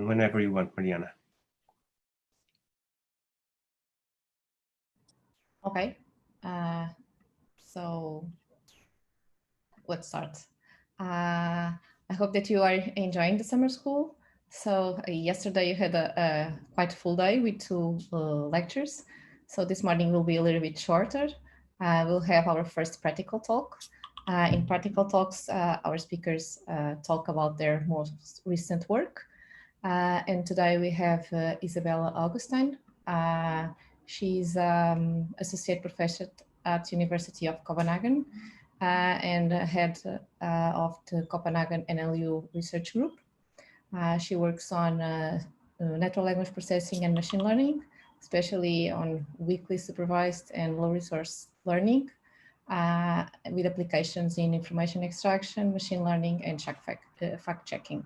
whenever you want, Mariana. Okay, so let's start. I hope that you are enjoying the summer school. So yesterday you had a quite full day with 2 lectures. So this morning will be a little bit shorter. We'll have our first practical talk. In practical talks, our speakers talk about their most recent work. And today we have Isabelle Augenstein. She's associate professor at University of Copenhagen and head of the Copenhagen NLU research group. She works on natural language processing and machine learning, especially on weakly supervised and low resource learning, with applications in information extraction, machine learning, and fact checking.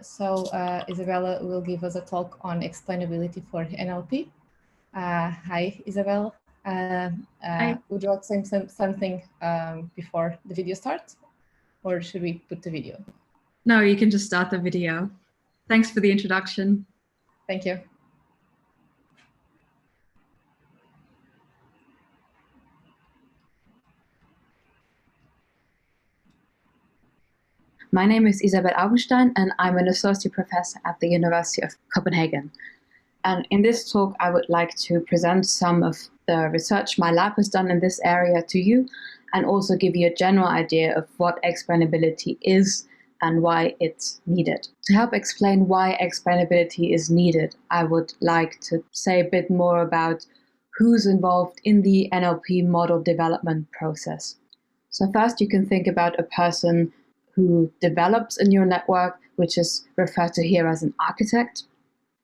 So Isabelle will give us a talk on explainability for NLP. Hi, Isabelle. Hi. Would you like to say something before the video starts, or should we put the video? No, you can just start the video. Thanks for the introduction. Thank you. My name is Isabelle Augenstein, and I'm an associate professor at the University of Copenhagen. And in this talk, I would like to present some of the research my lab has done in this area to you, and also give you a general idea of what explainability is and why it's needed. To help explain why explainability is needed, I would like to say a bit more about who's involved in the NLP model development process. So first, you can think about a person who develops a neural network, which is referred to here as an architect.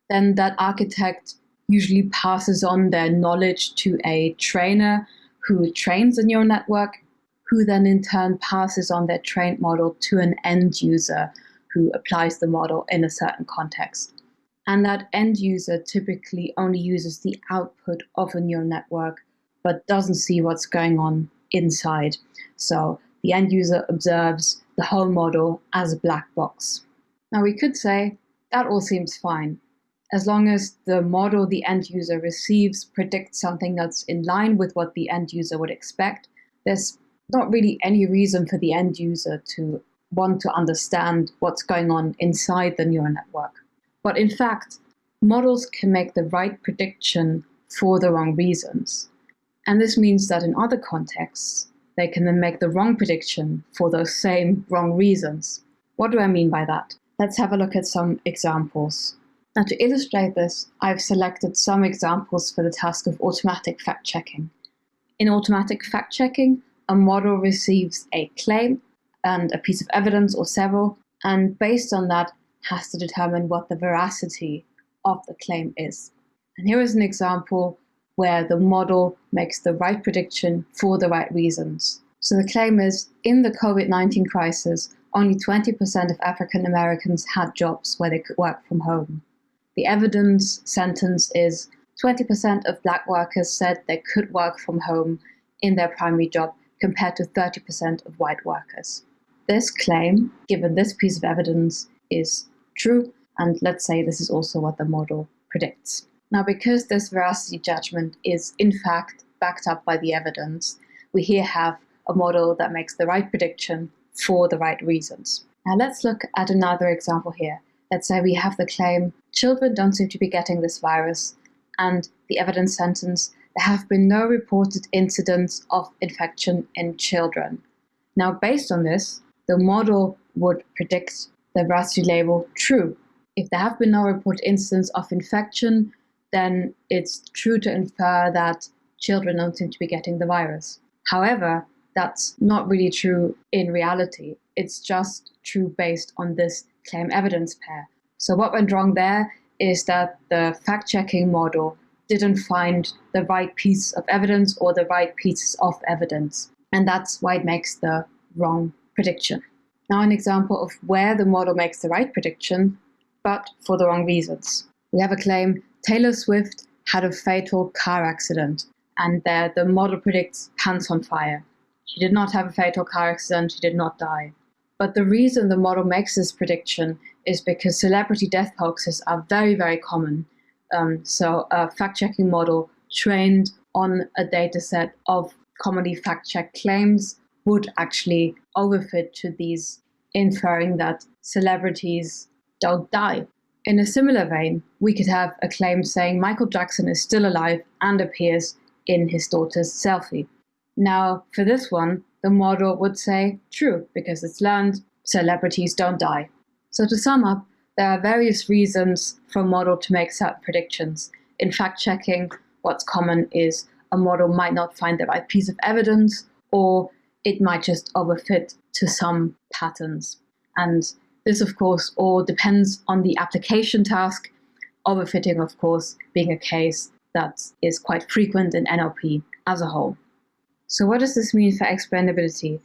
Then that architect usually passes on their knowledge to a trainer who trains a neural network, who then in turn passes on their trained model to an end user who applies the model in a certain context. And that end user typically only uses the output of a neural network, but doesn't see what's going on inside. So the end user observes the whole model as a black box. Now we could say that all seems fine, as long as the model the end user receives predicts something that's in line with what the end user would expect. There's not really any reason for the end user to want to understand what's going on inside the neural network. But in fact, models can make the right prediction for the wrong reasons. And this means that in other contexts, they can then make the wrong prediction for those same wrong reasons. What do I mean by that? Let's have a look at some examples. Now, to illustrate this, I've selected some examples for the task of automatic fact-checking. In automatic fact-checking, a model receives a claim and a piece of evidence or several, and based on that, has to determine what the veracity of the claim is. And here is an example where the model makes the right prediction for the right reasons. So the claim is, in the COVID-19 crisis, only 20% of African Americans had jobs where they could work from home. The evidence sentence is 20% of Black workers said they could work from home in their primary job compared to 30% of white workers. This claim, given this piece of evidence, is true, and let's say this is also what the model predicts. Now, because this veracity judgment is in fact backed up by the evidence, we here have a model that makes the right prediction for the right reasons. Now let's look at another example here. Let's say we have the claim, children don't seem to be getting this virus, and the evidence sentence, there have been no reported incidents of infection in children. Now, based on this, the model would predict the veracity label true. If there have been no reported incidents of infection, then it's true to infer that children don't seem to be getting the virus. However, that's not really true in reality. It's just true based on this claim evidence pair. So what went wrong there is that the fact-checking model didn't find the right piece of evidence or the right pieces of evidence. And that's why it makes the wrong prediction. Now an example of where the model makes the right prediction, but for the wrong reasons. We have a claim, Taylor Swift had a fatal car accident, and there the model predicts pants on fire. She did not have a fatal car accident, she did not die. But the reason the model makes this prediction is because celebrity death hoaxes are very, very common. So a fact-checking model trained on a data set of commonly fact-checked claims would actually overfit to these, inferring that celebrities don't die. In a similar vein, we could have a claim saying Michael Jackson is still alive and appears in his daughter's selfie. Now, for this one, the model would say true, because it's learned celebrities don't die. So to sum up, there are various reasons for a model to make certain predictions. In fact-checking, what's common is a model might not find the right piece of evidence, or it might just overfit to some patterns. And this, of course, all depends on the application task, overfitting, of course, being a case that is quite frequent in NLP as a whole. So what does this mean for explainability?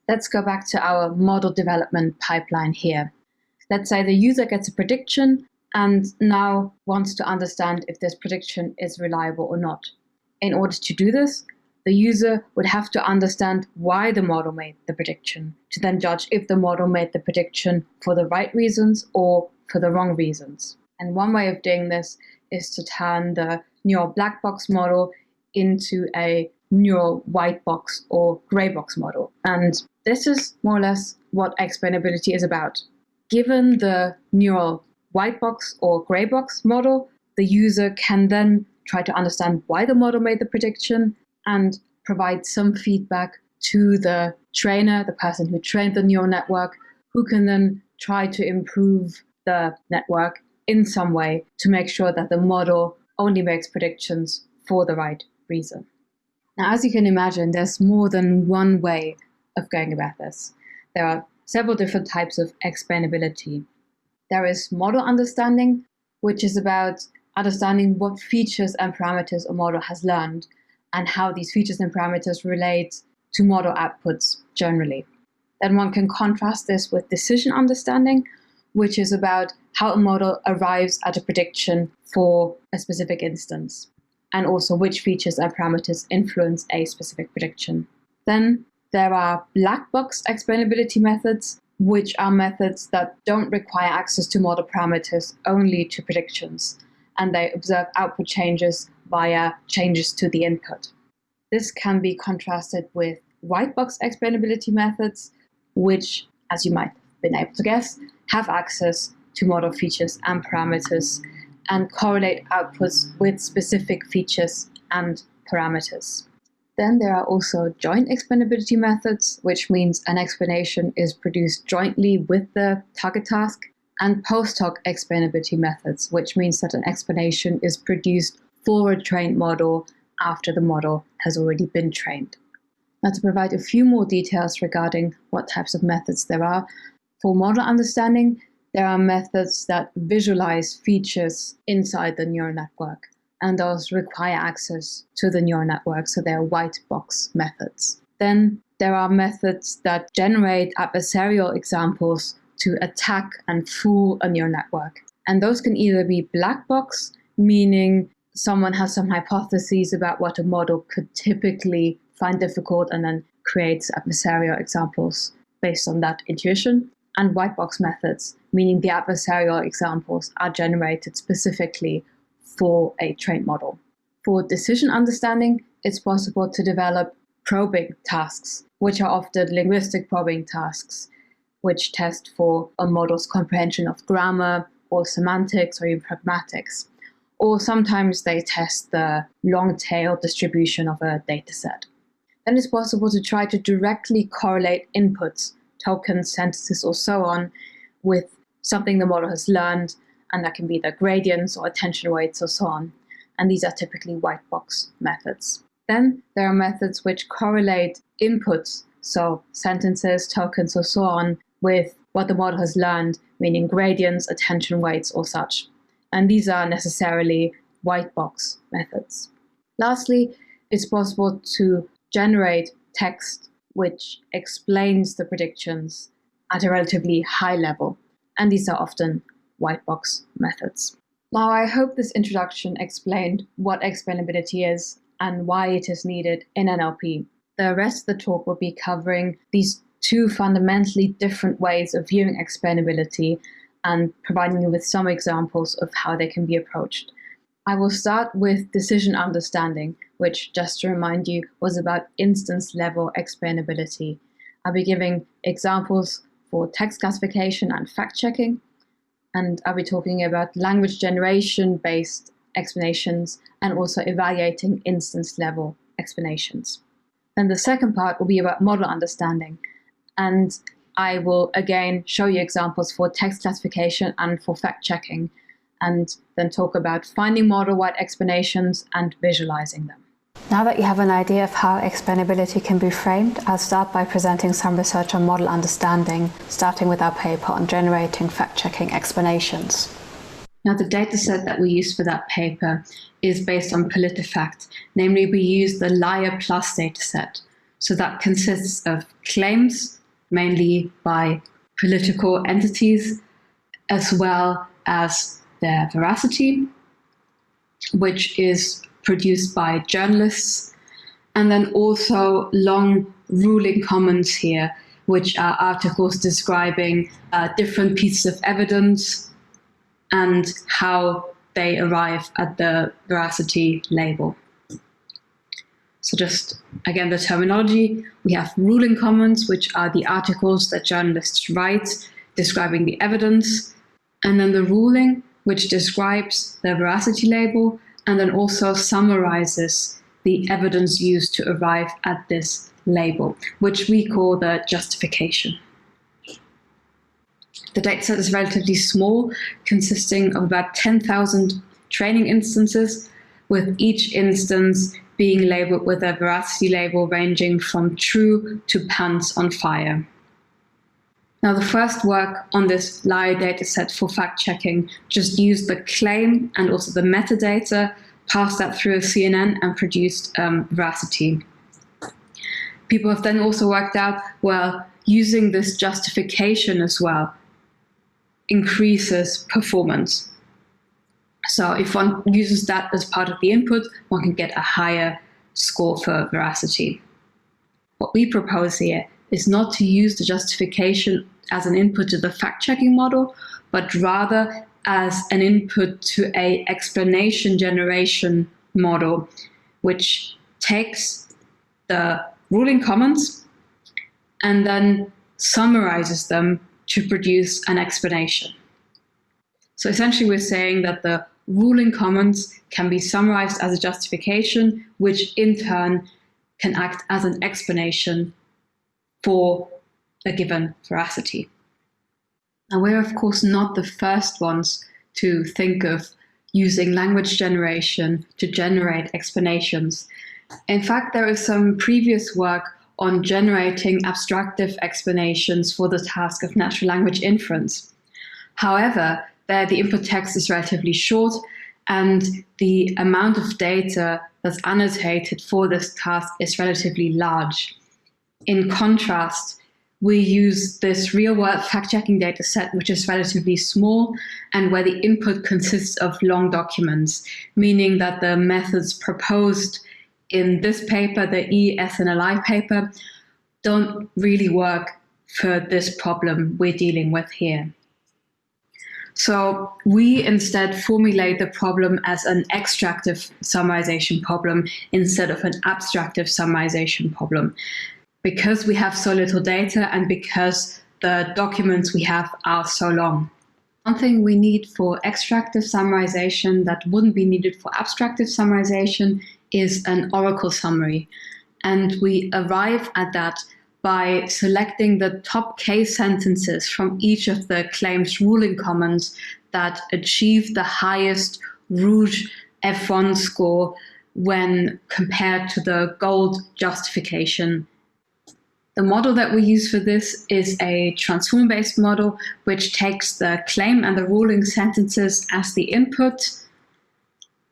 Let's go back to our model development pipeline here. Let's say the user gets a prediction and now wants to understand if this prediction is reliable or not. In order to do this, the user would have to understand why the model made the prediction, to then judge if the model made the prediction for the right reasons or for the wrong reasons. And one way of doing this is to turn the neural black box model into a neural white box or gray box model. And this is more or less what explainability is about. Given the neural white box or gray box model, the user can then try to understand why the model made the prediction and provide some feedback to the trainer, the person who trained the neural network, who can then try to improve the network in some way to make sure that the model only makes predictions for the right reason. Now, as you can imagine, there's more than one way of going about this. There are several different types of explainability. There is model understanding, which is about understanding what features and parameters a model has learned and how these features and parameters relate to model outputs generally. Then one can contrast this with decision understanding, which is about how a model arrives at a prediction for a specific instance, and also which features and parameters influence a specific prediction. Then there are black box explainability methods, which are methods that don't require access to model parameters, only to predictions, and they observe output changes via changes to the input. This can be contrasted with white box explainability methods, which, as you might have been able to guess, have access to model features and parameters and correlate outputs with specific features and parameters. Then there are also joint explainability methods, which means an explanation is produced jointly with the target task, and post-hoc explainability methods, which means that an explanation is produced for a trained model after the model has already been trained. Now, to provide a few more details regarding what types of methods there are, for model understanding, there are methods that visualize features inside the neural network, and those require access to the neural network, so they're white box methods. Then there are methods that generate adversarial examples to attack and fool a neural network. And those can either be black box, meaning someone has some hypotheses about what a model could typically find difficult and then creates adversarial examples based on that intuition, and white box methods, meaning the adversarial examples are generated specifically for a trained model. For decision understanding, it's possible to develop probing tasks, which are often linguistic probing tasks, which test for a model's comprehension of grammar or semantics or even pragmatics. Or sometimes they test the long tail distribution of a dataset. Then it's possible to try to directly correlate inputs, tokens, sentences, or so on, with something the model has learned, and that can be the gradients or attention weights or so on. And these are typically white box methods. Then there are methods which correlate inputs, so sentences, tokens, or so on, with what the model has learned, meaning gradients, attention weights, or such. And these are necessarily white box methods. Lastly, it's possible to generate text which explains the predictions at a relatively high level, and these are often white box methods. Now, I hope this introduction explained what explainability is and why it is needed in NLP. The rest of the talk will be covering these two fundamentally different ways of viewing explainability and providing you with some examples of how they can be approached. I will start with decision understanding, which, just to remind you, was about instance-level explainability. I'll be giving examples for text classification and fact-checking, and I'll be talking about language generation-based explanations and also evaluating instance-level explanations. Then the second part will be about model understanding, and I will again show you examples for text classification and for fact-checking, and then talk about finding model-wide explanations and visualizing them. Now that you have an idea of how explainability can be framed, I'll start by presenting some research on model understanding, starting with our paper on generating fact-checking explanations. Now, the dataset that we used for that paper is based on PolitiFact. Namely, we used the Liar Plus dataset. So that consists of claims, mainly by political entities, as well as their veracity, which is produced by journalists, and then also long ruling comments here, which are articles describing different pieces of evidence and how they arrive at the veracity label. So just, again, the terminology, we have ruling comments, which are the articles that journalists write describing the evidence, and then the ruling, which describes the veracity label, and then also summarizes the evidence used to arrive at this label, which we call the justification. The dataset is relatively small, consisting of about 10,000 training instances, with each instance being labeled with a veracity label ranging from true to pants on fire. Now, the first work on this liar dataset for fact-checking just used the claim and also the metadata, passed that through a CNN and produced veracity. People have then also worked out, well, using this justification as well increases performance. So if one uses that as part of the input, one can get a higher score for veracity. What we propose here is not to use the justification as an input to the fact-checking model, but rather as an input to an explanation generation model, which takes the ruling comments and then summarizes them to produce an explanation. So essentially, we're saying that the ruling comments can be summarized as a justification, which in turn can act as an explanation for a given veracity. Now, we're of course not the first ones to think of using language generation to generate explanations. In fact, there is some previous work on generating abstractive explanations for the task of natural language inference. However, there the input text is relatively short, and the amount of data that's annotated for this task is relatively large. In contrast, we use this real-world fact-checking data set, which is relatively small and where the input consists of long documents, meaning that the methods proposed in this paper, the ESNLI paper, don't really work for this problem we're dealing with here. So we instead formulate the problem as an extractive summarization problem instead of an abstractive summarization problem, because we have so little data and because the documents we have are so long. One thing we need for extractive summarization that wouldn't be needed for abstractive summarization is an oracle summary. And we arrive at that by selecting the top case sentences from each of the claims ruling comments that achieve the highest Rouge F1 score when compared to the gold justification. The model that we use for this is a transform-based model, which takes the claim and the ruling sentences as the input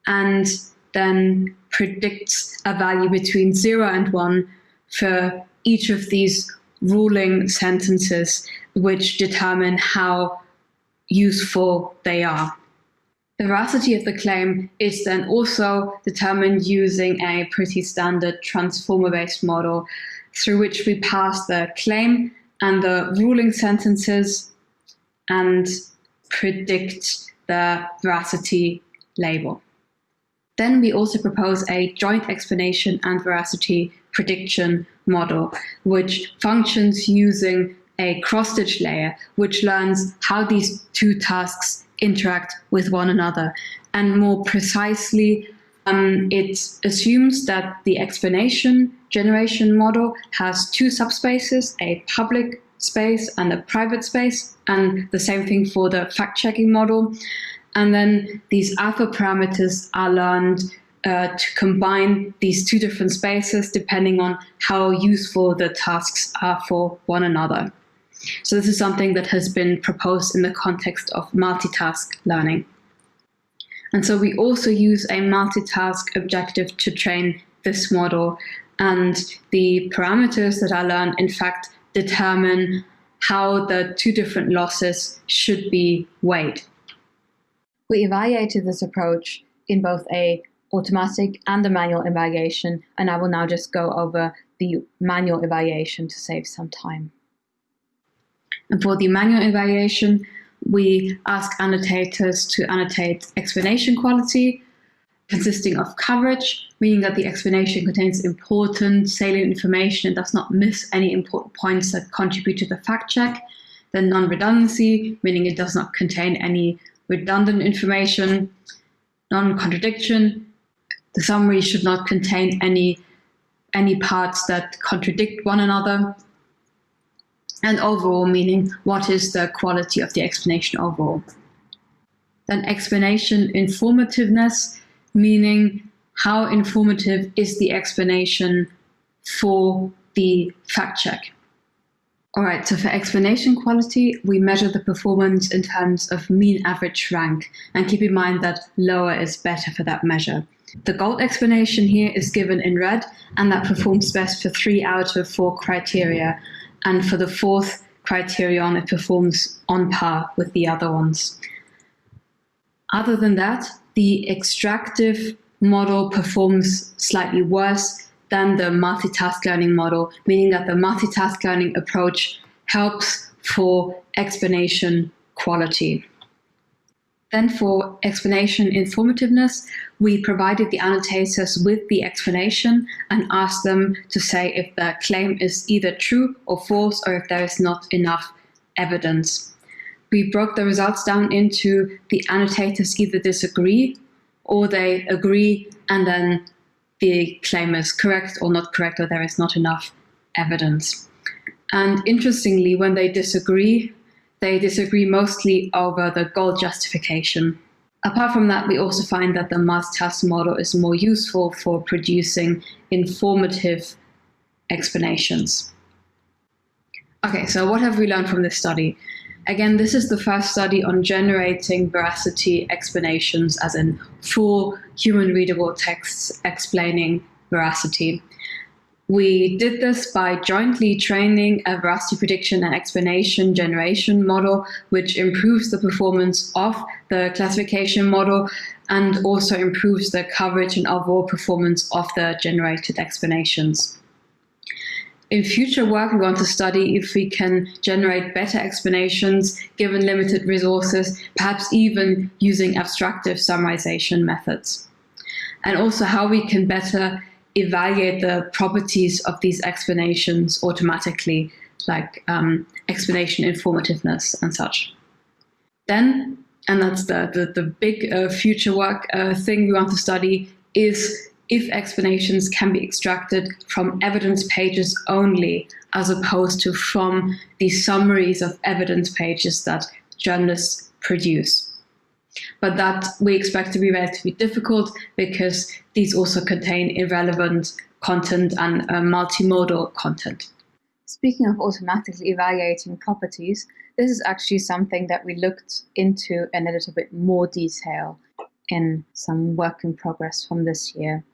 and then predicts a value between 0 and 1 for each of these ruling sentences, which determine how useful they are. The veracity of the claim is then also determined using a pretty standard transformer-based model through which we pass the claim and the ruling sentences and predict the veracity label. Then we also propose a joint explanation and veracity prediction model, which functions using a cross-stitch layer, which learns how these two tasks interact with one another. And more precisely, it assumes that the explanation generation model has two subspaces, a public space and a private space, and the same thing for the fact-checking model. And then these alpha parameters are learned to combine these two different spaces depending on how useful the tasks are for one another. So this is something that has been proposed in the context of multitask learning. And so we also use a multitask objective to train this model. And the parameters that are learned, in fact, determine how the two different losses should be weighed. We evaluated this approach in both a automatic and a manual evaluation, and I will now just go over the manual evaluation to save some time. And for the manual evaluation, we ask annotators to annotate explanation quality, consisting of coverage, meaning that the explanation contains important, salient information and does not miss any important points that contribute to the fact check. Then non-redundancy, meaning it does not contain any redundant information. Non-contradiction, the summary should not contain any parts that contradict one another. And overall, meaning what is the quality of the explanation overall. Then explanation informativeness, meaning how informative is the explanation for the fact check. All right, so for explanation quality, we measure the performance in terms of mean average rank, and keep in mind that lower is better for that measure. The gold explanation here is given in red, and that performs best for 3 out of 4 criteria. And for the 4th criterion, it performs on par with the other ones. Other than that, the extractive model performs slightly worse than the multitask learning model, meaning that the multitask learning approach helps for explanation quality. Then for explanation informativeness, we provided the annotators with the explanation and asked them to say if the claim is either true or false, or if there is not enough evidence. We broke the results down into the annotators either disagree or they agree, and then the claim is correct or not correct, or there is not enough evidence. And interestingly, when they disagree mostly over the goal justification. Apart from that, we also find that the multitask model is more useful for producing informative explanations. Okay, so what have we learned from this study? Again, this is the first study on generating veracity explanations, as in full human-readable texts explaining veracity. We did this by jointly training a veracity prediction and explanation generation model, which improves the performance of the classification model and also improves the coverage and overall performance of the generated explanations. In future work, we want to study if we can generate better explanations given limited resources, perhaps even using abstractive summarization methods. And also how we can better evaluate the properties of these explanations automatically, like explanation informativeness and such. Then, and that's the big future work thing we want to study, is if explanations can be extracted from evidence pages only, as opposed to from the summaries of evidence pages that journalists produce. But that we expect to be relatively difficult because these also contain irrelevant content and multimodal content. Speaking of automatically evaluating properties, this is actually something that we looked into in a little bit more detail in some work in progress from this year.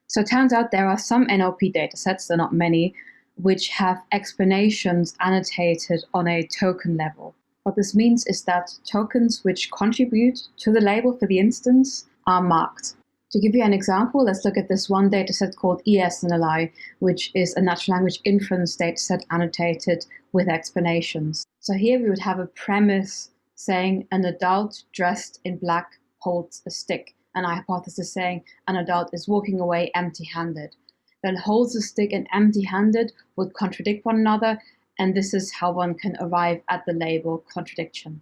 So it turns out there are some NLP datasets, though not many, which have explanations annotated on a token level. What this means is that tokens which contribute to the label for the instance are marked. To give you an example, let's look at this one dataset called ESNLI, which is a natural language inference dataset annotated with explanations. So here we would have a premise saying an adult dressed in black holds a stick, and our hypothesis saying an adult is walking away empty-handed. Then holds a stick and empty-handed would contradict one another, and this is how one can arrive at the label contradiction.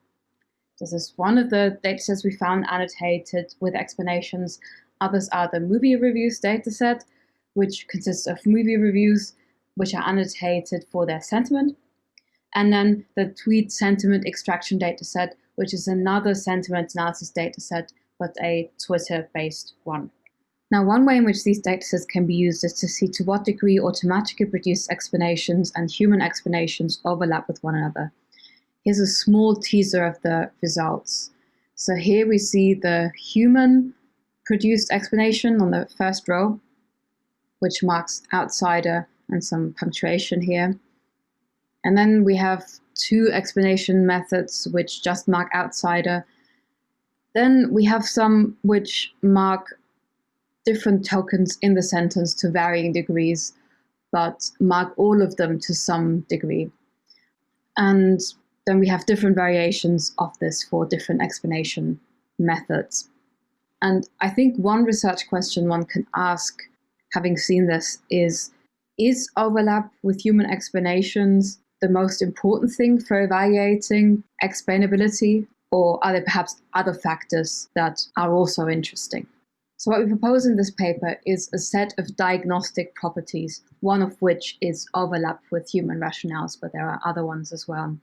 This is one of the datasets we found annotated with explanations. Others are the movie reviews dataset, which consists of movie reviews which are annotated for their sentiment, and then the tweet sentiment extraction dataset, which is another sentiment analysis dataset, but a Twitter-based one. Now, one way in which these datasets can be used is to see to what degree automatically produced explanations and human explanations overlap with one another. Here's a small teaser of the results. So here we see the human produced explanation on the first row, which marks outsider and some punctuation here. And then we have two explanation methods which just mark outsider. Then we have some which mark different tokens in the sentence to varying degrees, but mark all of them to some degree. And then we have different variations of this for different explanation methods. And I think one research question one can ask, having seen this, is overlap with human explanations the most important thing for evaluating explainability, or are there perhaps other factors that are also interesting? So what we propose in this paper is a set of diagnostic properties, one of which is overlap with human rationales, but there are other ones as well.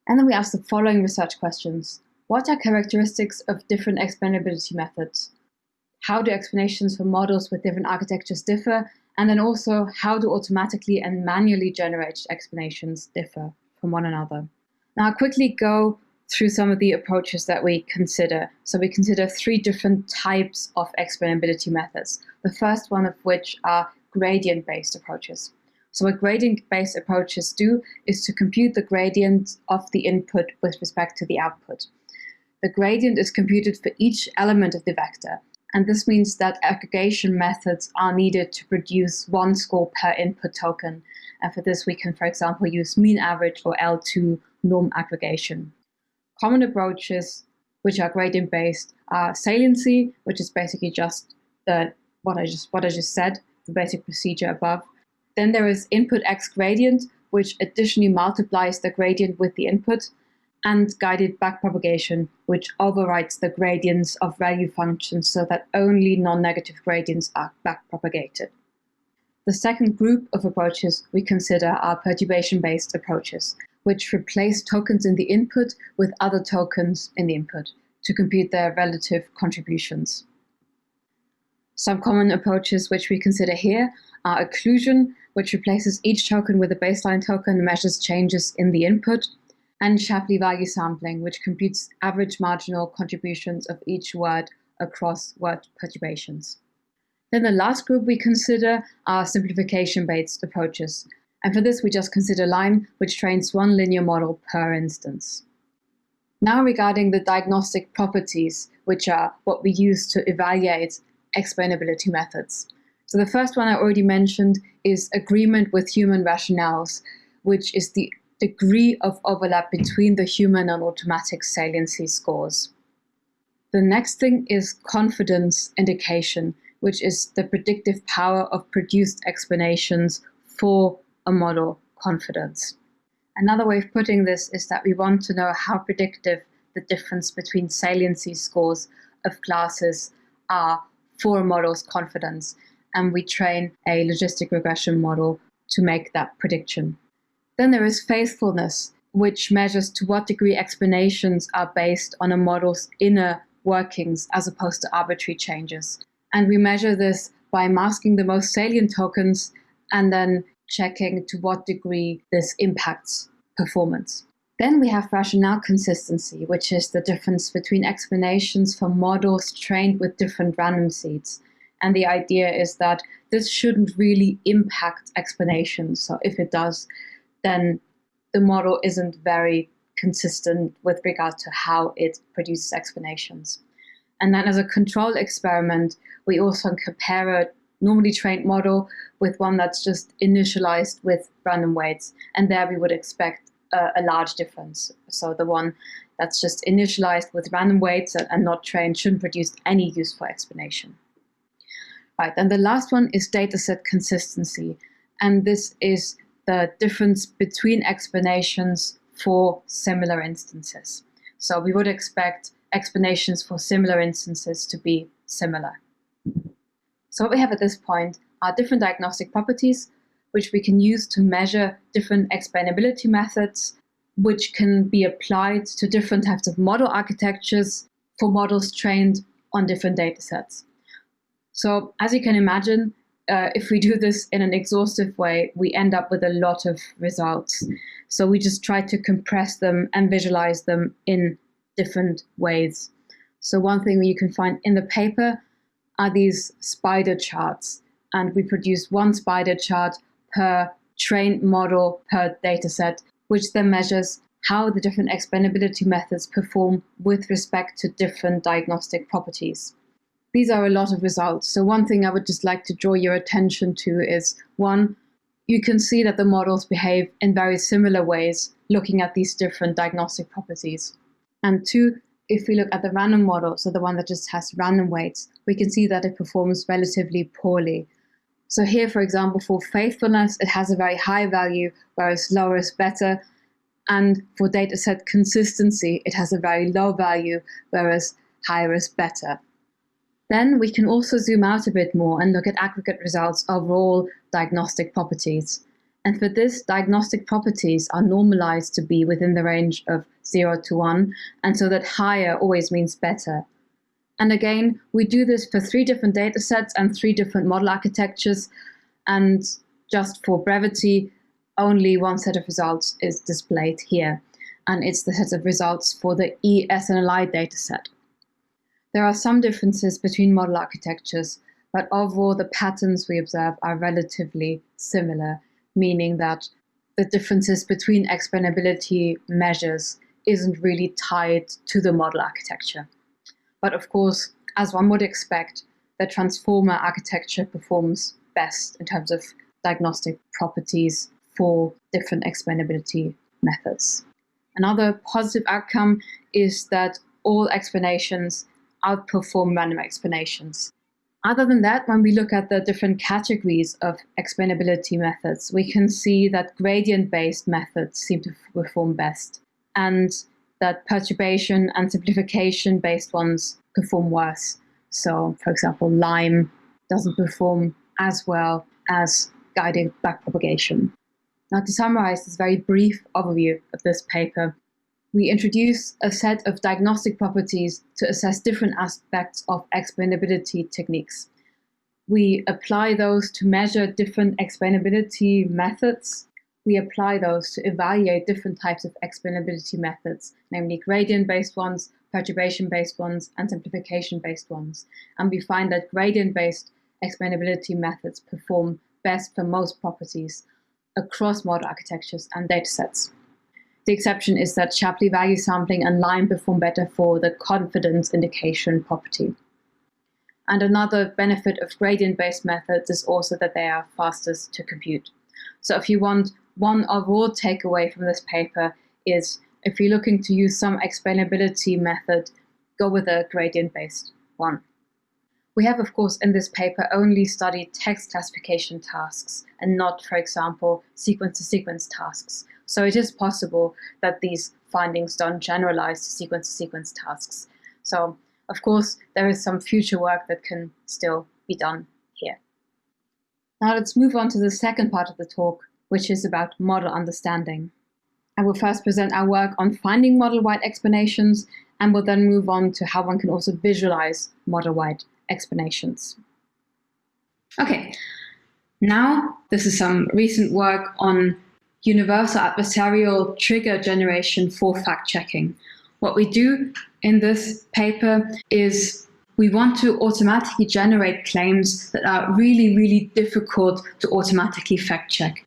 And then we ask the following research questions. What are characteristics of different explainability methods? How do explanations for models with different architectures differ? And then also, how do automatically and manually generated explanations differ from one another? Now, I'll quickly go through some of the approaches that we consider. So we consider three different types of explainability methods, the first one of which are gradient-based approaches. So what gradient-based approaches do is to compute the gradient of the input with respect to the output. The gradient is computed for each element of the vector, and this means that aggregation methods are needed to produce one score per input token. And for this, we can, for example, use mean average or L2 norm aggregation. Common approaches, which are gradient-based, are saliency, which is basically just what I just said, the basic procedure above. Then there is input x gradient, which additionally multiplies the gradient with the input, and guided backpropagation, which overwrites the gradients of value functions so that only non-negative gradients are backpropagated. The second group of approaches we consider are perturbation-based approaches, which replace tokens in the input with other tokens in the input to compute their relative contributions. Some common approaches which we consider here are occlusion, which replaces each token with a baseline token and measures changes in the input, and Shapley value sampling, which computes average marginal contributions of each word across word perturbations. Then the last group we consider are simplification-based approaches. And for this, we just consider LIME, which trains one linear model per instance. Now regarding the diagnostic properties, which are what we use to evaluate explainability methods. So the first one I already mentioned is agreement with human rationales, which is the degree of overlap between the human and automatic saliency scores. The next thing is confidence indication, which is the predictive power of produced explanations for a model confidence. Another way of putting this is that we want to know how predictive the difference between saliency scores of classes are for a model's confidence, and we train a logistic regression model to make that prediction. Then there is faithfulness, which measures to what degree explanations are based on a model's inner workings as opposed to arbitrary changes. And we measure this by masking the most salient tokens and then checking to what degree this impacts performance. Then we have rationale consistency, which is the difference between explanations for models trained with different random seeds. And the idea is that this shouldn't really impact explanations. So if it does, then the model isn't very consistent with regard to how it produces explanations. And then as a control experiment, we also compare a normally trained model with one that's just initialized with random weights. And there we would expect a large difference. So the one that's just initialized with random weights and not trained shouldn't produce any useful explanation. Right, and the last one is dataset consistency. And this is the difference between explanations for similar instances. So we would expect explanations for similar instances to be similar. So what we have at this point are different diagnostic properties, which we can use to measure different explainability methods, which can be applied to different types of model architectures for models trained on different data sets. So as you can imagine, if we do this in an exhaustive way, we end up with a lot of results. So we just try to compress them and visualize them in different ways. So one thing you can find in the paper are these spider charts. And we produce one spider chart per trained model per dataset, which then measures how the different explainability methods perform with respect to different diagnostic properties. These are a lot of results. So one thing I would just like to draw your attention to is, one, you can see that the models behave in very similar ways looking at these different diagnostic properties. And two, if we look at the random model, so the one that just has random weights, we can see that it performs relatively poorly. So here, for example, for faithfulness, it has a very high value, whereas lower is better. And for dataset consistency, it has a very low value, whereas higher is better. Then we can also zoom out a bit more and look at aggregate results of all diagnostic properties. And for this, diagnostic properties are normalized to be within the range of 0 to 1, and so that higher always means better. And again, we do this for 3 different data sets and 3 different model architectures. And just for brevity, only one set of results is displayed here. And it's the set of results for the ESNLI dataset. There are some differences between model architectures, but overall the patterns we observe are relatively similar, meaning that the differences between explainability measures isn't really tied to the model architecture. But of course, as one would expect, the transformer architecture performs best in terms of diagnostic properties for different explainability methods. Another positive outcome is that all explanations outperform random explanations. Other than that, when we look at the different categories of explainability methods, we can see that gradient-based methods seem to perform best, and that perturbation and simplification-based ones perform worse. So, for example, Lyme doesn't perform as well as guided backpropagation. Now, to summarize this very brief overview of this paper, we introduce a set of diagnostic properties to assess different aspects of explainability techniques. We apply those to measure different explainability methods. We apply those to evaluate different types of explainability methods, namely gradient-based ones, perturbation-based ones, and simplification-based ones. And we find that gradient-based explainability methods perform best for most properties across model architectures and datasets. The exception is that Shapley value sampling and Lyme perform better for the confidence indication property. And another benefit of gradient-based methods is also that they are fastest to compute. So if you want one overall takeaway from this paper is, if you're looking to use some explainability method, go with a gradient-based one. We have, of course, in this paper only studied text classification tasks and not, for example, sequence-to-sequence tasks. So it is possible that these findings don't generalize to sequence-to-sequence tasks. So, of course, there is some future work that can still be done here. Now let's move on to the second part of the talk, which is about model understanding. I will first present our work on finding model-wide explanations, and will then move on to how one can also visualize model-wide explanations. Okay, now this is some recent work on universal adversarial trigger generation for fact-checking. What we do in this paper is we want to automatically generate claims that are really, really difficult to automatically fact-check.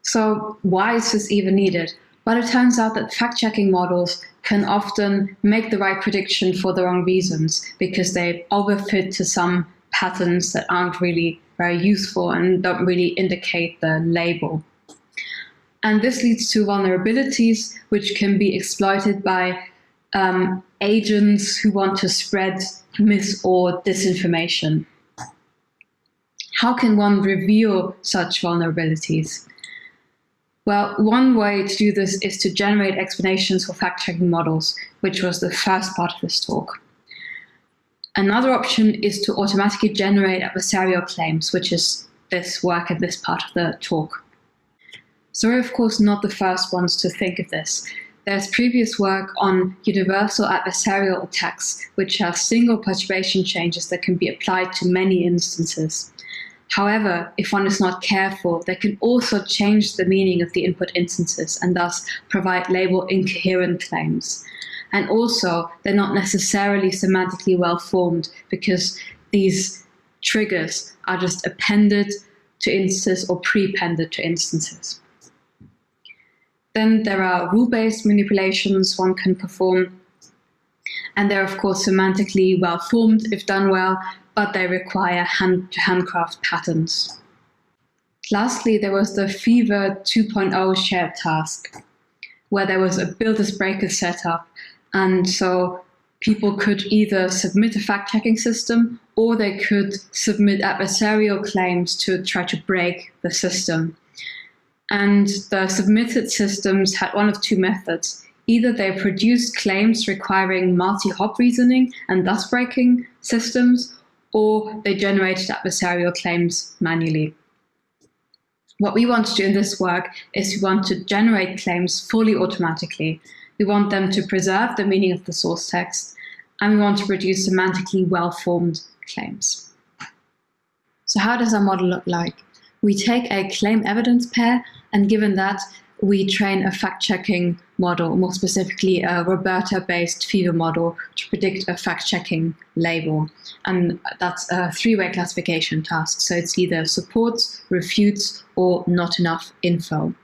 So why is this even needed? Well, it turns out that fact-checking models can often make the right prediction for the wrong reasons because they overfit to some patterns that aren't really very useful and don't really indicate the label. And this leads to vulnerabilities which can be exploited by agents who want to spread mis or disinformation. How can one reveal such vulnerabilities? Well, one way to do this is to generate explanations for fact-checking models, which was the first part of this talk. Another option is to automatically generate adversarial claims, which is this work at this part of the talk. So we're of course not the first ones to think of this. There's previous work on universal adversarial attacks, which have single perturbation changes that can be applied to many instances. However, if one is not careful, they can also change the meaning of the input instances and thus provide label incoherent claims. And also, they're not necessarily semantically well formed because these triggers are just appended to instances or prepended to instances. Then there are rule-based manipulations one can perform, and they're of course semantically well formed if done well, but they require handcraft patterns. Lastly, there was the Fever 2.0 shared task, where there was a builders breakers set up, and so people could either submit a fact-checking system or they could submit adversarial claims to try to break the system. And the submitted systems had one of two methods. Either they produced claims requiring multi-hop reasoning and thus breaking systems, or they generated adversarial claims manually. What we want to do in this work is we want to generate claims fully automatically. We want them to preserve the meaning of the source text, and we want to produce semantically well-formed claims. So how does our model look like? We take a claim evidence pair, and given that, we train a fact-checking model, more specifically a Roberta-based Fever model, to predict a fact-checking label. And that's a three-way classification task. So it's either supports, refutes, or not enough info.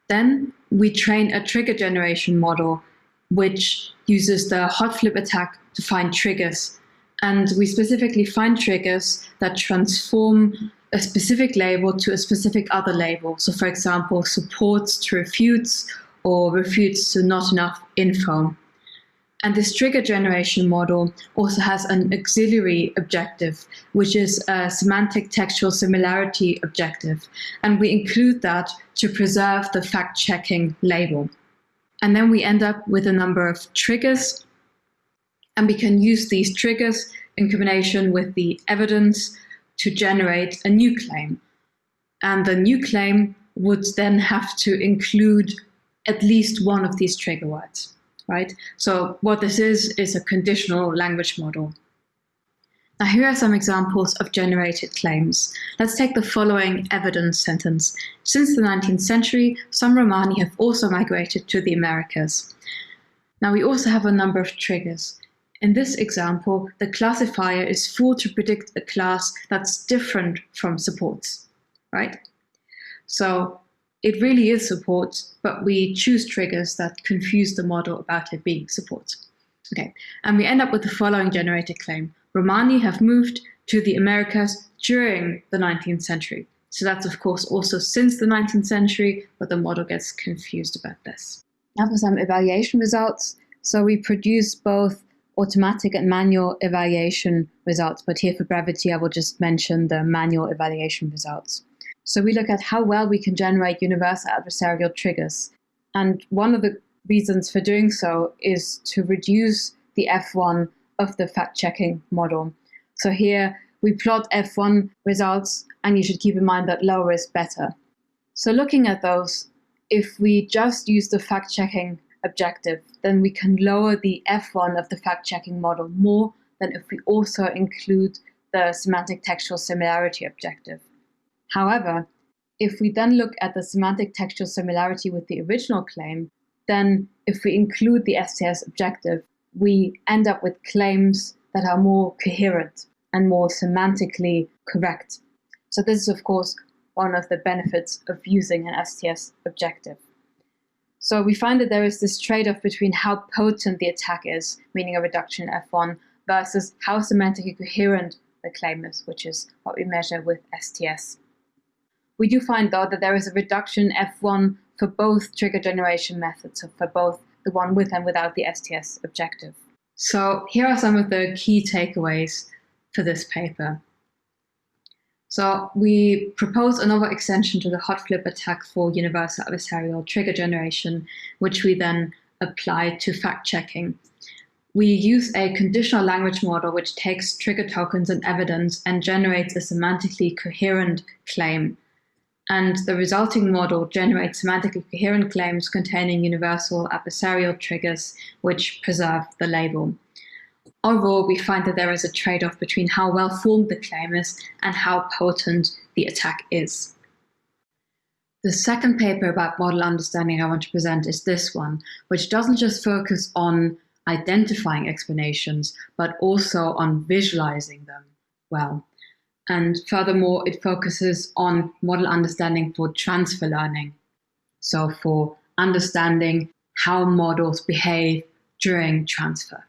Then we train a trigger generation model, which uses the hot flip attack to find triggers. And we specifically find triggers that transform a specific label to a specific other label. So for example, supports to refutes or refutes to not enough info. And this trigger generation model also has an auxiliary objective, which is a semantic textual similarity objective. And we include that to preserve the fact-checking label. And then we end up with a number of triggers, and we can use these triggers in combination with the evidence to generate a new claim. And the new claim would then have to include at least one of these trigger words, right? So what this is a conditional language model. Now here are some examples of generated claims. Let's take the following evidence sentence. Since the 19th century, some Romani have also migrated to the Americas. Now we also have a number of triggers. In this example, the classifier is full to predict a class that's different from supports, right? So it really is support, but we choose triggers that confuse the model about it being support. Okay, and we end up with the following generated claim. Romani have moved to the Americas during the 19th century. So that's of course also since the 19th century, but the model gets confused about this. Now for some evaluation results. So we produce both automatic and manual evaluation results, but here for brevity, I will just mention the manual evaluation results. So we look at how well we can generate universal adversarial triggers. And one of the reasons for doing so is to reduce the F1 of the fact-checking model. So here we plot F1 results, and you should keep in mind that lower is better. So looking at those, if we just use the fact-checking objective, then we can lower the F1 of the fact-checking model more than if we also include the semantic textual similarity objective. However, if we then look at the semantic textual similarity with the original claim, then if we include the STS objective, we end up with claims that are more coherent and more semantically correct. So this is, of course, one of the benefits of using an STS objective. So we find that there is this trade-off between how potent the attack is, meaning a reduction in F1, versus how semantically coherent the claim is, which is what we measure with STS. We do find, though, that there is a reduction in F1 for both trigger generation methods, so for both the one with and without the STS objective. So here are some of the key takeaways for this paper. So we propose a novel extension to the hot flip attack for universal adversarial trigger generation, which we then apply to fact-checking. We use a conditional language model which takes trigger tokens and evidence and generates a semantically coherent claim. And the resulting model generates semantically coherent claims containing universal adversarial triggers which preserve the label. Overall, we find that there is a trade-off between how well-formed the claim is and how potent the attack is. The second paper about model understanding I want to present is this one, which doesn't just focus on identifying explanations, but also on visualizing them well. And furthermore, it focuses on model understanding for transfer learning. So for understanding how models behave during transfer.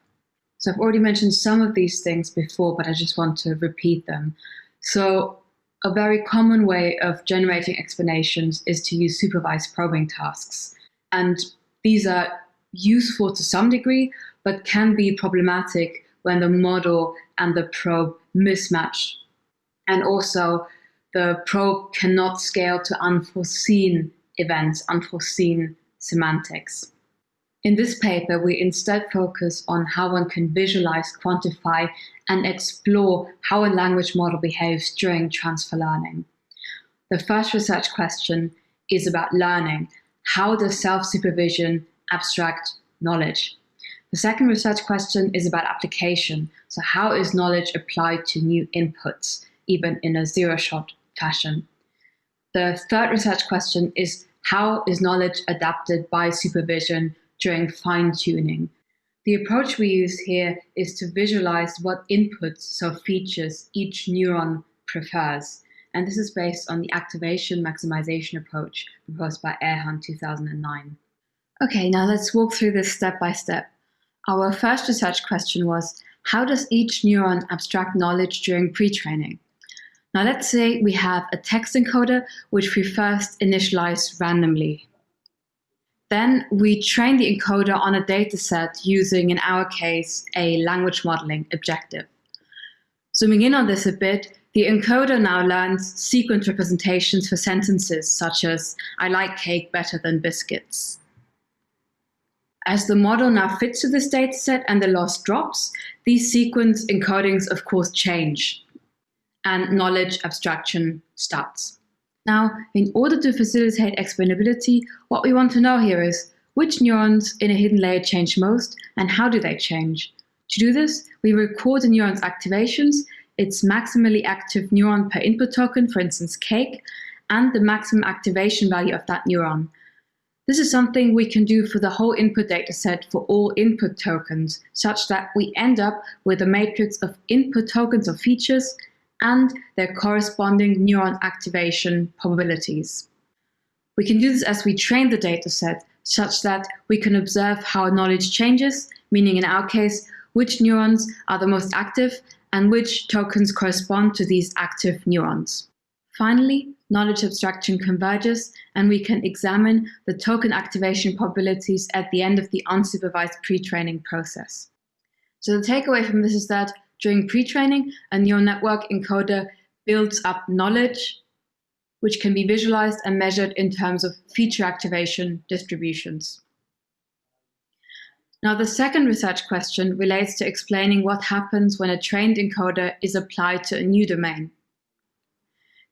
So I've already mentioned some of these things before, but I just want to repeat them. So a very common way of generating explanations is to use supervised probing tasks. And these are useful to some degree, but can be problematic when the model and the probe mismatch. And also, the probe cannot scale to unforeseen events, unforeseen semantics. In this paper, we instead focus on how one can visualize, quantify, and explore how a language model behaves during transfer learning. The first research question is about learning. How does self-supervision abstract knowledge? The second research question is about application. So how is knowledge applied to new inputs, even in a zero-shot fashion? The third research question is how is knowledge adapted by supervision during fine-tuning? The approach we use here is to visualize what inputs, so features, each neuron prefers. And this is based on the activation maximization approach proposed by Erhan 2009. Okay, now let's walk through this step by step. Our first research question was, how does each neuron abstract knowledge during pre-training? Now let's say we have a text encoder which we first initialize randomly. Then we train the encoder on a dataset using, in our case, a language modeling objective. Zooming in on this a bit, the encoder now learns sequence representations for sentences such as, I like cake better than biscuits. As the model now fits to this dataset and the loss drops, these sequence encodings of course change and knowledge abstraction starts. Now, in order to facilitate explainability, what we want to know here is which neurons in a hidden layer change most and how do they change? To do this, we record the neuron's activations, its maximally active neuron per input token, for instance cake, and the maximum activation value of that neuron. This is something we can do for the whole input dataset for all input tokens, such that we end up with a matrix of input tokens of features and their corresponding neuron activation probabilities. We can do this as we train the dataset, such that we can observe how knowledge changes, meaning in our case, which neurons are the most active and which tokens correspond to these active neurons. Finally, knowledge abstraction converges, and we can examine the token activation probabilities at the end of the unsupervised pre-training process. So the takeaway from this is that during pre-training, a neural network encoder builds up knowledge, which can be visualized and measured in terms of feature activation distributions. Now, the second research question relates to explaining what happens when a trained encoder is applied to a new domain.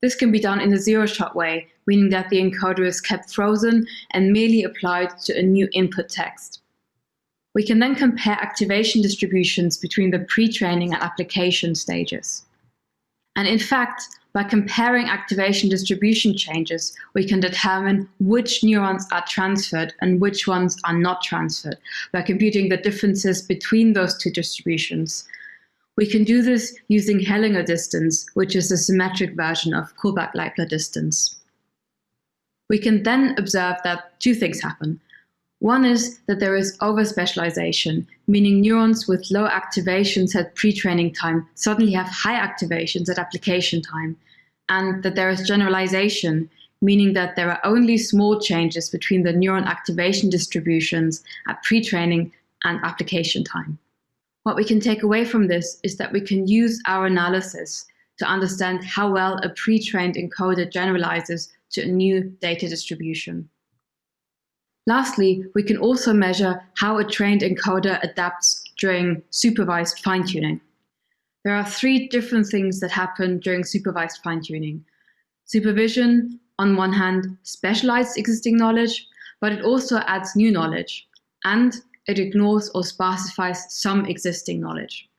This can be done in a zero-shot way, meaning that the encoder is kept frozen and merely applied to a new input text. We can then compare activation distributions between the pre-training and application stages. And in fact, by comparing activation distribution changes, we can determine which neurons are transferred and which ones are not transferred by computing the differences between those two distributions. We can do this using Hellinger distance, which is a symmetric version of Kullback-Leibler distance. We can then observe that two things happen. One is that there is overspecialization, meaning neurons with low activations at pre-training time suddenly have high activations at application time. and that there is generalization, meaning that there are only small changes between the neuron activation distributions at pre-training and application time. What we can take away from this is that we can use our analysis to understand how well a pre-trained encoder generalizes to a new data distribution. Lastly, we can also measure how a trained encoder adapts during supervised fine-tuning. There are 3 different things that happen during supervised fine-tuning. Supervision, on one hand, specializes existing knowledge, but it also adds new knowledge, and it ignores or sparsifies some existing knowledge.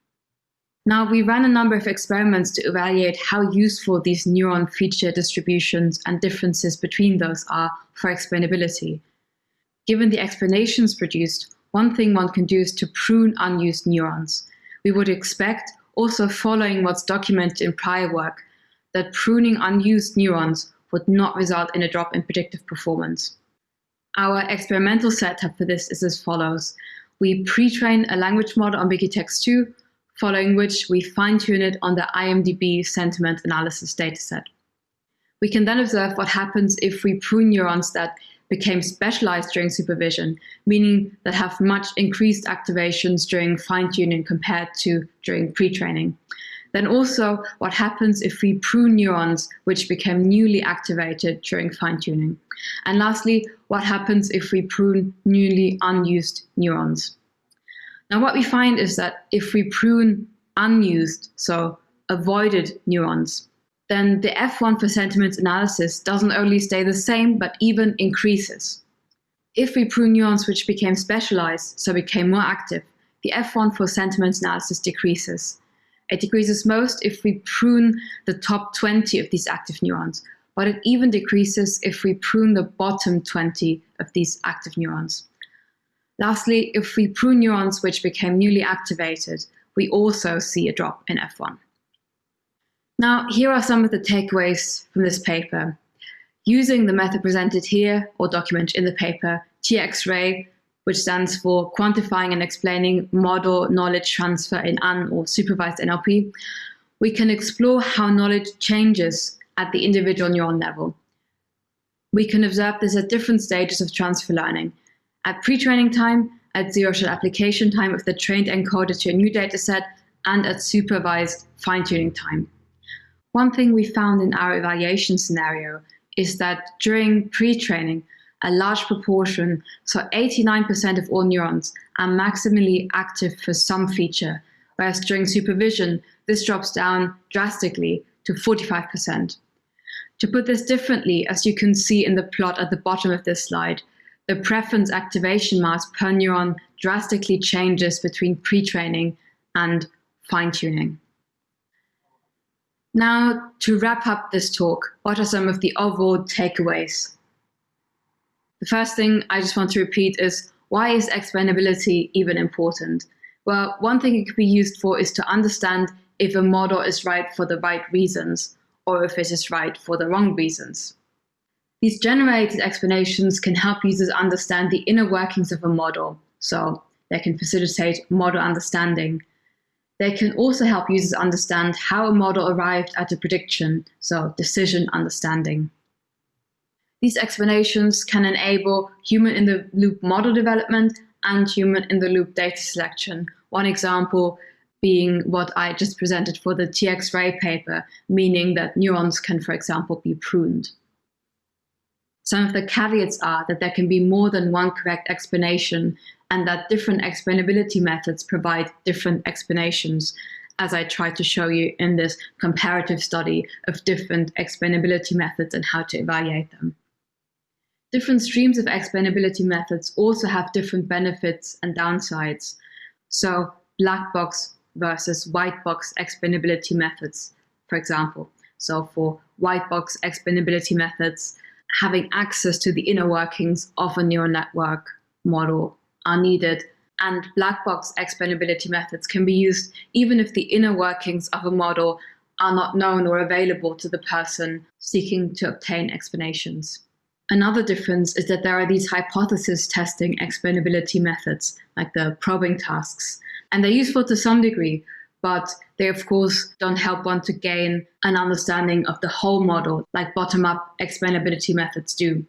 Now, we ran a number of experiments to evaluate how useful these neuron feature distributions and differences between those are for explainability. Given the explanations produced, one thing one can do is to prune unused neurons. We would expect, also following what's documented in prior work, that pruning unused neurons would not result in a drop in predictive performance. Our experimental setup for this is as follows. We pre-train a language model on Wikitext2, following which we fine-tune it on the IMDb sentiment analysis dataset. We can then observe what happens if we prune neurons that became specialized during supervision, meaning that have much increased activations during fine-tuning compared to during pre-training. Then also what happens if we prune neurons which became newly activated during fine-tuning. And lastly, what happens if we prune newly unused neurons. Now what we find is that if we prune unused, so avoided neurons, then the F1 for sentiment analysis doesn't only stay the same, but even increases. If we prune neurons which became specialized, so became more active, the F1 for sentiment analysis decreases. It decreases most if we prune the top 20 of these active neurons, but it even decreases if we prune the bottom 20 of these active neurons. Lastly, if we prune neurons which became newly activated, we also see a drop in F1. Now, here are some of the takeaways from this paper. Using the method presented here, or documented in the paper, TX-ray, which stands for Quantifying and Explaining Model Knowledge Transfer in Un- or Supervised NLP, we can explore how knowledge changes at the individual neuron level. We can observe this at different stages of transfer learning. At pre-training time, at zero-shot application time of the trained encoder to a new dataset, and at supervised fine-tuning time. One thing we found in our evaluation scenario is that during pre-training, a large proportion, so 89% of all neurons, are maximally active for some feature, whereas during supervision, this drops down drastically to 45%. To put this differently, as you can see in the plot at the bottom of this slide, the preference activation mass per neuron drastically changes between pre-training and fine-tuning. Now, to wrap up this talk, what are some of the overall takeaways? The first thing I just want to repeat is, why is explainability even important? Well, one thing it could be used for is to understand if a model is right for the right reasons, or if it is right for the wrong reasons. These generated explanations can help users understand the inner workings of a model, so they can facilitate model understanding. They can also help users understand how a model arrived at a prediction, so decision understanding. These explanations can enable human-in-the-loop model development and human-in-the-loop data selection. One example being what I just presented for the TX-ray paper, meaning that neurons can, for example, be pruned. Some of the caveats are that there can be more than one correct explanation and that different explainability methods provide different explanations, as I tried to show you in this comparative study of different explainability methods and how to evaluate them. Different streams of explainability methods also have different benefits and downsides. So black box versus white box explainability methods, for example. So for white box explainability methods, having access to the inner workings of a neural network model are needed, and black box explainability methods can be used even if the inner workings of a model are not known or available to the person seeking to obtain explanations. Another difference is that there are these hypothesis testing explainability methods, like the probing tasks, and they're useful to some degree, but they of course don't help one to gain an understanding of the whole model like bottom-up explainability methods do.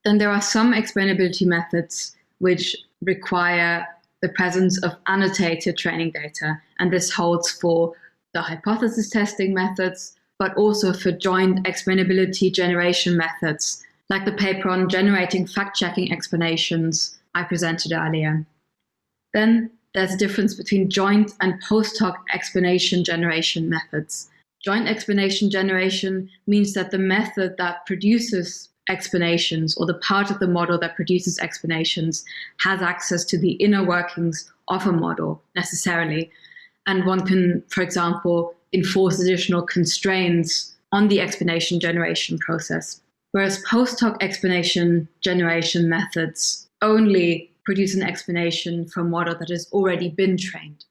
Then there are some explainability methods which require the presence of annotated training data, and this holds for the hypothesis testing methods, but also for joint explainability generation methods, like the paper on generating fact-checking explanations I presented earlier. Then there's a difference between joint and post-hoc explanation generation methods. Joint explanation generation means that the method that produces explanations, or the part of the model that produces explanations, has access to the inner workings of a model necessarily. And one can, for example, enforce additional constraints on the explanation generation process. Whereas post-hoc explanation generation methods only produce an explanation for a model that has already been trained.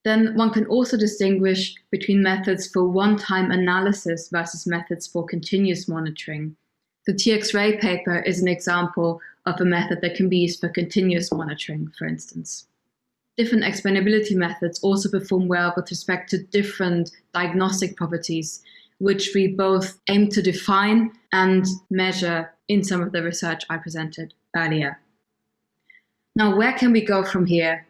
Then one can also distinguish between methods for one-time analysis versus methods for continuous monitoring. The TX-ray paper is an example of a method that can be used for continuous monitoring, for instance. Different explainability methods also perform well with respect to different diagnostic properties, which we both aim to define and measure in some of the research I presented earlier. Now, where can we go from here?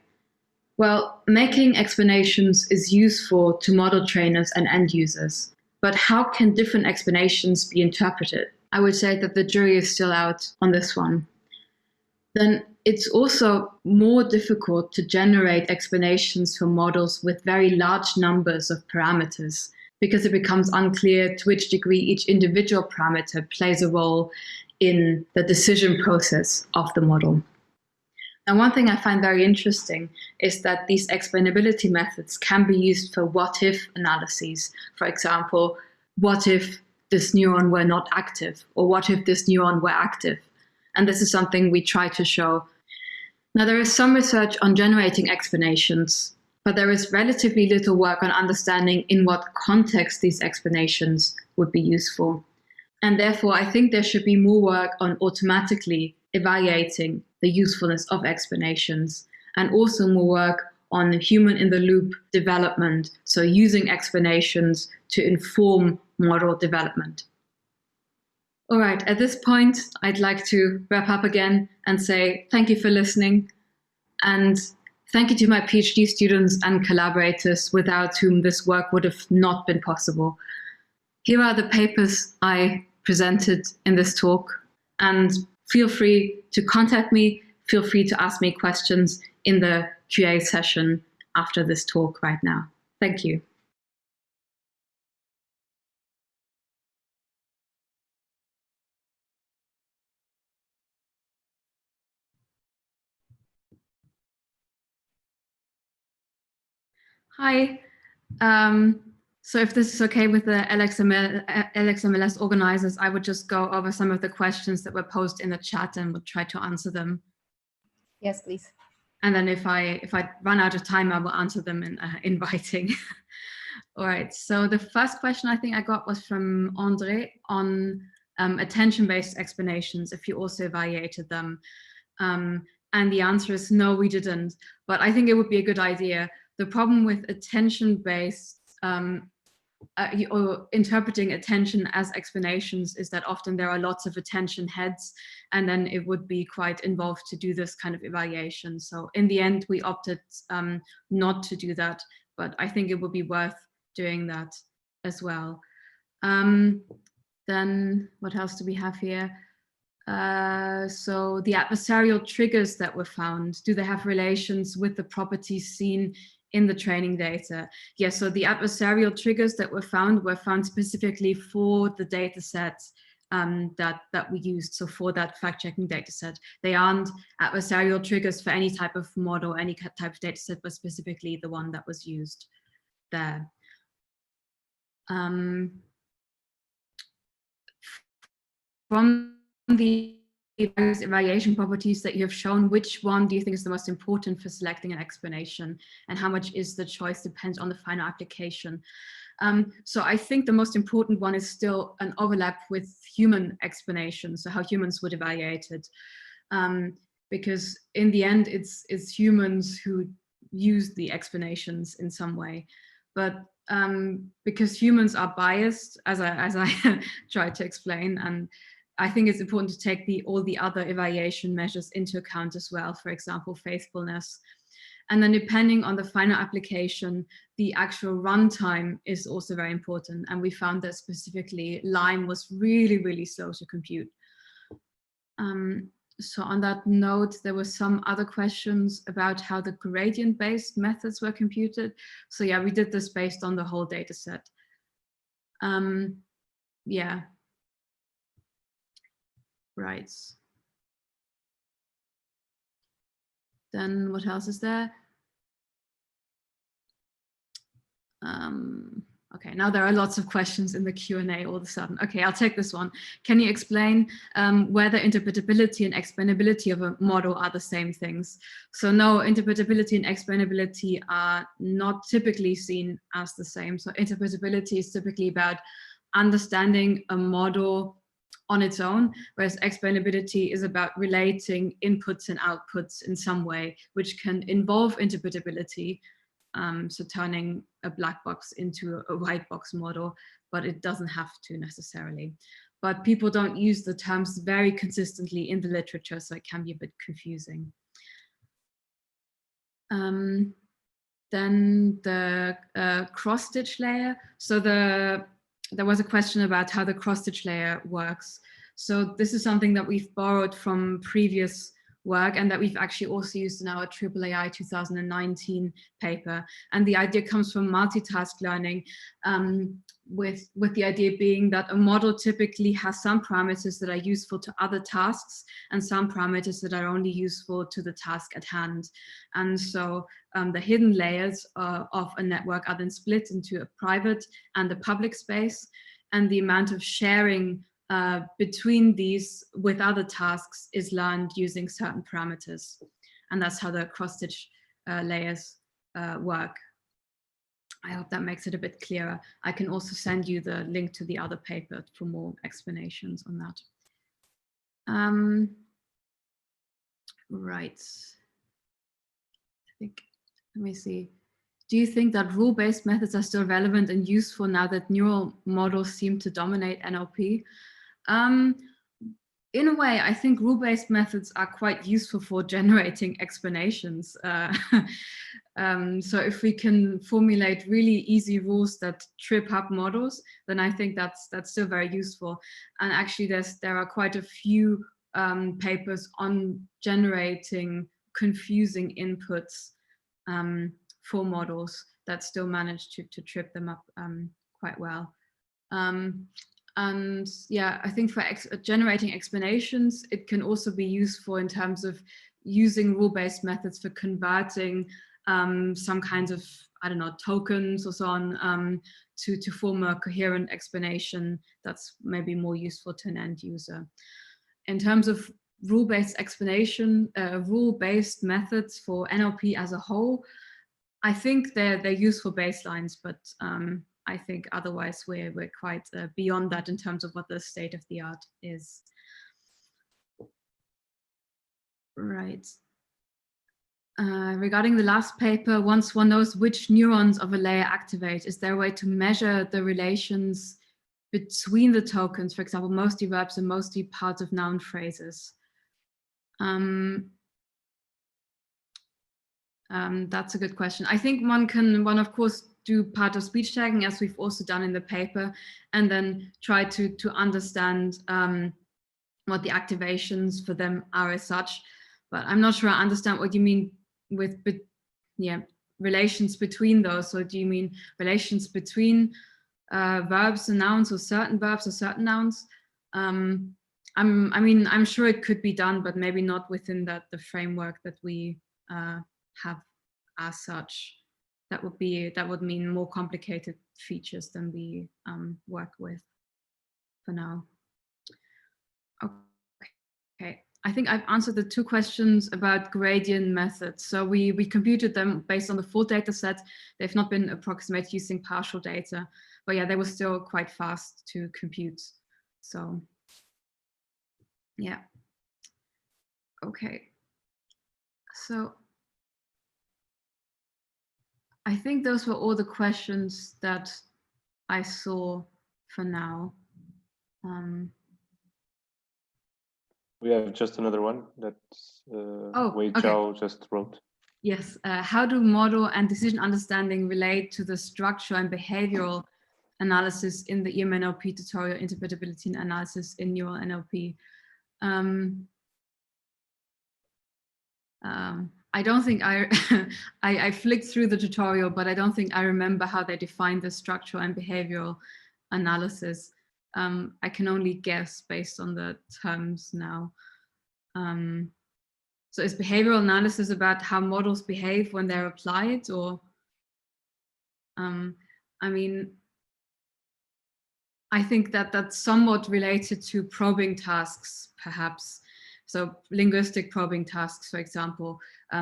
Well, making explanations is useful to model trainers and end users, but how can different explanations be interpreted? I would say that the jury is still out on this one. Then it's also more difficult to generate explanations for models with very large numbers of parameters, because it becomes unclear to which degree each individual parameter plays a role in the decision process of the model. And one thing I find very interesting is that these explainability methods can be used for what-if analyses. For example, what if this neuron were not active, or what if this neuron were active? And this is something we try to show. Now, there is some research on generating explanations, but there is relatively little work on understanding in what context these explanations would be useful. And therefore, I think there should be more work on automatically evaluating the usefulness of explanations, and also more work on human-in-the-loop development, so using explanations to inform model development. All right, at this point, I'd like to wrap up again and say thank you for listening, and thank you to my PhD students and collaborators without whom this work would have not been possible. Here are the papers I presented in this talk, and feel free to contact me, feel free to ask me questions in the QA session after this talk right now. Thank you. Hi. So if this is okay with the LXMLS organizers, I would just go over some of the questions that were posted in the chat and would try to answer them. Yes, please. And then if I run out of time, I will answer them in writing. All right, so the first question I think I got was from Andre on attention-based explanations, if you also evaluated them. And the answer is no, we didn't. But I think it would be a good idea. The problem with attention-based or interpreting attention as explanations is that often there are lots of attention heads, and then it would be quite involved to do this kind of evaluation. So in the end, we opted not to do that, but I think it would be worth doing that as well. Then what else do we have here? So the adversarial triggers that were found, do they have relations with the properties seen in the training data? Yes, so the adversarial triggers that were found specifically for the data sets that we used, so for that fact-checking data set. They aren't adversarial triggers for any type of model, any type of data set, but specifically the one that was used there. From the evaluation properties that you have shown, which one do you think is the most important for selecting an explanation, and how much is the choice depends on the final application? So I think the most important one is still an overlap with human explanations, so how humans would evaluate it, because in the end it's humans who use the explanations in some way. But because humans are biased, as I tried to explain, and I think it's important to take all the other evaluation measures into account as well, for example, faithfulness. And then depending on the final application, the actual runtime is also very important. And we found that specifically Lime was really, really slow to compute. So on that note, there were some other questions about how the gradient-based methods were computed. So yeah, we did this based on the whole data set. Yeah. Right. Then what else is there? Okay, now there are lots of questions in the Q&A all of a sudden. Okay, I'll take this one. Can you explain whether interpretability and explainability of a model are the same things? So no, interpretability and explainability are not typically seen as the same. So interpretability is typically about understanding a model on its own, whereas explainability is about relating inputs and outputs in some way, which can involve interpretability. So turning a black box into a white box model, but it doesn't have to necessarily. But people don't use the terms very consistently in the literature, so it can be a bit confusing. Then the cross-stitch layer. So there was a question about how the cross-stitch layer works. So this is something that we've borrowed from previous work and that we've actually also used in our AAAI 2019 paper. And the idea comes from multitask learning, with the idea being that a model typically has some parameters that are useful to other tasks and some parameters that are only useful to the task at hand. And so the hidden layers of a network are then split into a private and a public space, and the amount of sharing between these with other tasks is learned using certain parameters. And that's how the cross-stitch layers work. I hope that makes it a bit clearer. I can also send you the link to the other paper for more explanations on that. Right. I think, let me see. Do you think that rule-based methods are still relevant and useful now that neural models seem to dominate NLP? In a way, I think rule-based methods are quite useful for generating explanations. So if we can formulate really easy rules that trip up models, then I think that's still very useful. And actually, there are quite a few papers on generating confusing inputs for models that still manage to trip them up quite well. And yeah, I think for generating explanations, it can also be useful in terms of using rule-based methods for converting some kinds of, I don't know, tokens or so on to form a coherent explanation that's maybe more useful to an end user. In terms of rule-based explanation, rule-based methods for NLP as a whole, I think they're useful baselines, but I think otherwise we're quite beyond that in terms of what the state of the art is. Right. Regarding the last paper, once one knows which neurons of a layer activate, is there a way to measure the relations between the tokens, for example, mostly verbs and mostly parts of noun phrases? That's a good question. I think one of course do part of speech tagging, as we've also done in the paper, and then try to understand what the activations for them are as such. But I'm not sure I understand what you mean with relations between those. Or do you mean relations between verbs and nouns, or certain verbs or certain nouns? I'm sure it could be done, but maybe not within the framework that we have as such. That would mean more complicated features than we work with for now. Okay, I think I've answered the two questions about gradient methods. So we computed them based on the full data set. They've not been approximated using partial data, but yeah, they were still quite fast to compute. So yeah. Okay. So I think those were all the questions that I saw for now. We have just another one that Wei Zhao just wrote. Yes, how do model and decision understanding relate to the structural and behavioral analysis in the EMNLP tutorial, interpretability and analysis in neural NLP? I don't think I flicked through the tutorial, but I don't think I remember how they defined the structural and behavioral analysis. I can only guess based on the terms now. So is behavioral analysis about how models behave when they're applied, or? I mean, I think that that's somewhat related to probing tasks, perhaps. So linguistic probing tasks, for example,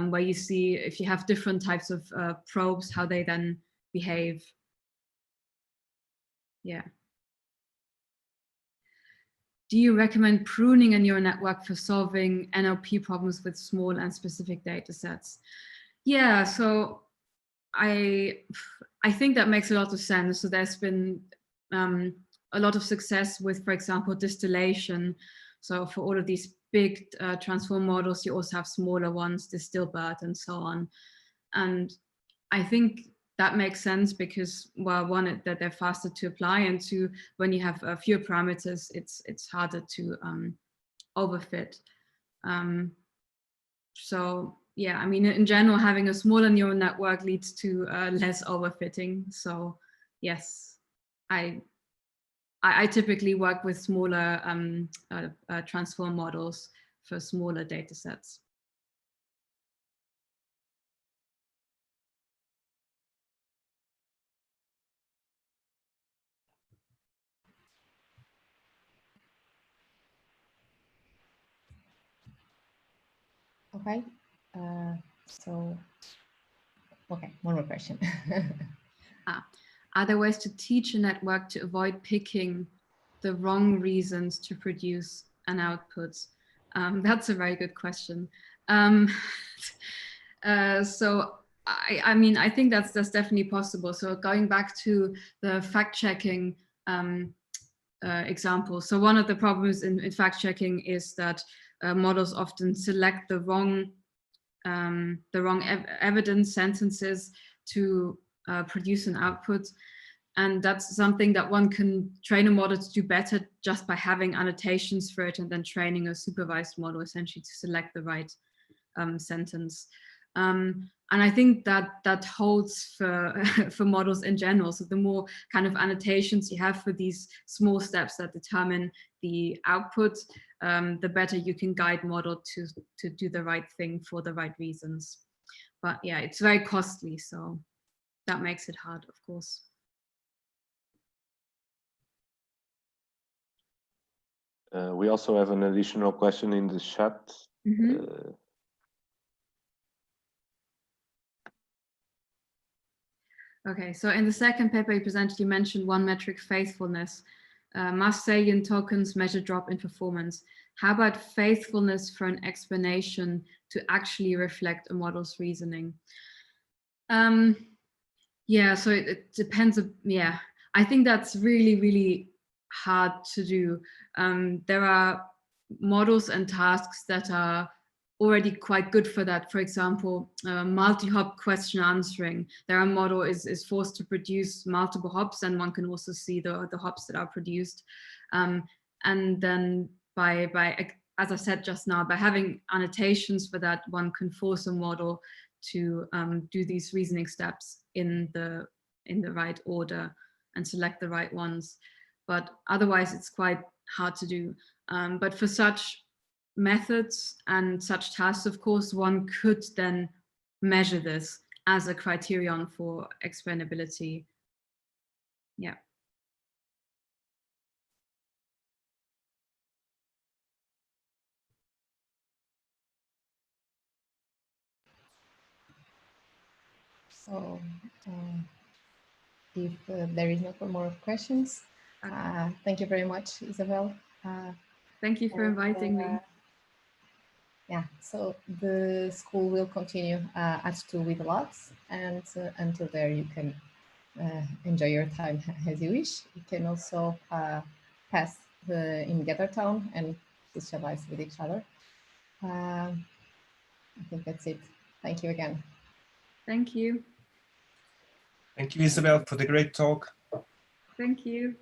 where you see if you have different types of probes, how they then behave. Yeah. Do you recommend pruning a neural network for solving NLP problems with small and specific data sets? Yeah, so I think that makes a lot of sense. So there's been a lot of success with, for example, distillation. So for all of these big transform models, you also have smaller ones, Distilbert and so on. And I think that makes sense because, well, one, that they're faster to apply, and two, when you have fewer parameters, it's harder to overfit. So yeah, I mean, in general, having a smaller neural network leads to less overfitting. So yes, I typically work with smaller transform models for smaller data sets. Okay, so, okay, one more question. Are there ways to teach a network to avoid picking the wrong reasons to produce an output? That's a very good question. So I mean, I think that's definitely possible. So going back to the fact-checking example. So one of the problems in fact-checking is that models often select the wrong evidence sentences to produce an output. And that's something that one can train a model to do better just by having annotations for it and then training a supervised model essentially to select the right sentence. And I think that holds for, for models in general. So the more kind of annotations you have for these small steps that determine the output, the better you can guide model to do the right thing for the right reasons. But yeah, it's very costly, so that makes it hard, of course. We also have an additional question in the chat. Mm-hmm. Okay, so in the second paper you presented, you mentioned one metric, faithfulness. Mass-salient tokens measure drop in performance. How about faithfulness for an explanation to actually reflect a model's reasoning? Yeah, so it depends. Yeah, I think that's really, really hard to do. There are models and tasks that are already quite good for that. For example, multi-hop question answering. Their model is forced to produce multiple hops, and one can also see the hops that are produced. And then by as I said just now, by having annotations for that, one can force a model to do these reasoning steps in the right order and select the right ones. But otherwise, it's quite hard to do. But for such methods and such tasks, of course, one could then measure this as a criterion for explainability. Yeah. So if there is no more questions, thank you very much, Isabelle. Thank you for inviting me. yeah, so the school will continue at 2 with lots, and until there you can enjoy your time as you wish. You can also pass in Gathertown and socialize with each other. I think that's it. Thank you again. Thank you. Thank you, Isabelle, for the great talk. Thank you.